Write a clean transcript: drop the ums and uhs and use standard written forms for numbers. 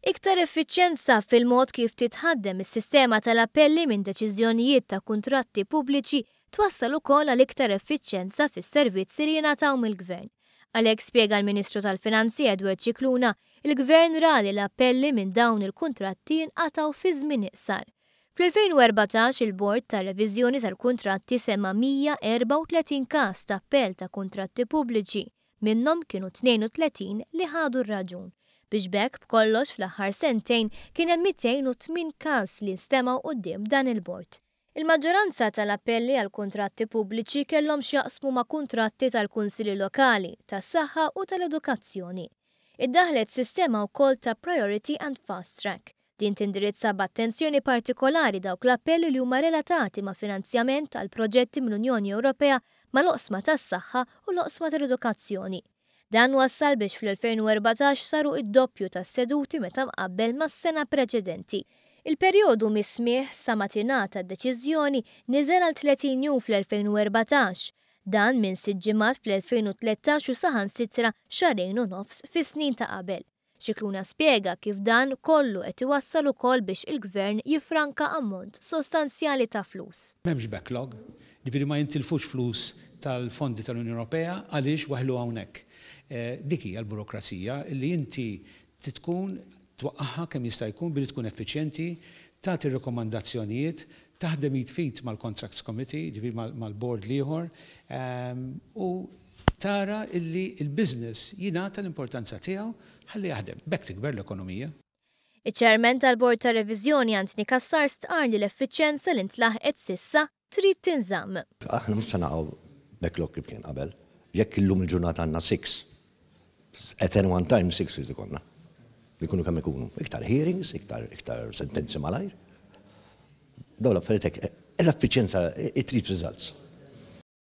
Iktar effiċjenza fil-mod kif titħaddem is-sistema tal-appelli minn deċiżjonijiet ta' kuntratti pubbliċi twassal ukoll għal iktar effiċjenza fis-servizzi li jingħataw mill-Gvern. Għalhekk spjega l-Ministru tal-Finanzi Edward Cicluna, il-Gvern ra li l-appelli minn dawn il-kuntratti nqataw fi żmien iqsar. Fl-2014 il-Bord tar-Revizjoni tal-Kuntratti semma 134 każ ta' appell ta' kuntratti pubbliċi, minnhom kienu 32 li ħadu r-raġun. Biex bekk b'kollox fl-aħħar sentejn kien hemm 208 każ li nstemaw quddiem dan il-bord. Il-maġġoranza tal-appelli għal kuntratti pubbliċi kellhom x'jaqsmu ma' kuntratti tal-kunsilli lokali, tas-saħħa u tal-edukazzjoni. Iddaħlet sistema wkoll ta' Priority and Fast Track. Din tindirizza b'attenzjoni partikolari dawk l-appelli li huma relatati ma' finanzjament għal proġetti mill-Unjoni Ewropea ma' l-oqsma tas-saħħa u l-oqsma tal-edukazzjoni. Dan wassal biex fl-2014 saru id-doppju tas-seduti meta mqabbel mas-sena preċedenti. Il-perjodu mis-smieħ sa ma tingħata d-deċiżjoni niżel għal 30 jum fl-2014, dan minn 6 ġimgħat fl-2013 u saħansitra xahrejn u nofs fis-snin ta' qabel. Cicluna spjega kif dan kollu qed iwassal ukoll biex il-Gvern jiffranka ammont sostanzjali ta' flus. M'hemmx backlog, ġifieri ma jintilfux flus tal-fondi tal-Unjoni Ewropea għaliex waħlu hawnhekk. Dik hija l-burokrazija li inti tkun twaqqaħħa kemm jista' jkun billi tkun effiċjenti, tagħti rekomandazzjonijiet, taħdem jitfit mal-Contracts Committee, ġifieri mal-Board ieħor, u tara illi il-business jingħata l-importanza tiegħu ħalli jaħdem. Bekk tikber l-ekonomija. Iċ-Chairman tal-Bord ta' Revizjoni Antni Kassar stqar li l-effiċjenza li ntlaħqet s'issa trid tinżamm. Aħna mhux se naqgħu backlog kif kien qabel. Jekk illum il-ġurnata għandna 6, at any one time 6 irid ikollna. Ikunu kemm ikunu. Iktar hearings, iktar sentenzi malajr. Dawn l-affarijiet l-effiċjenza trid results.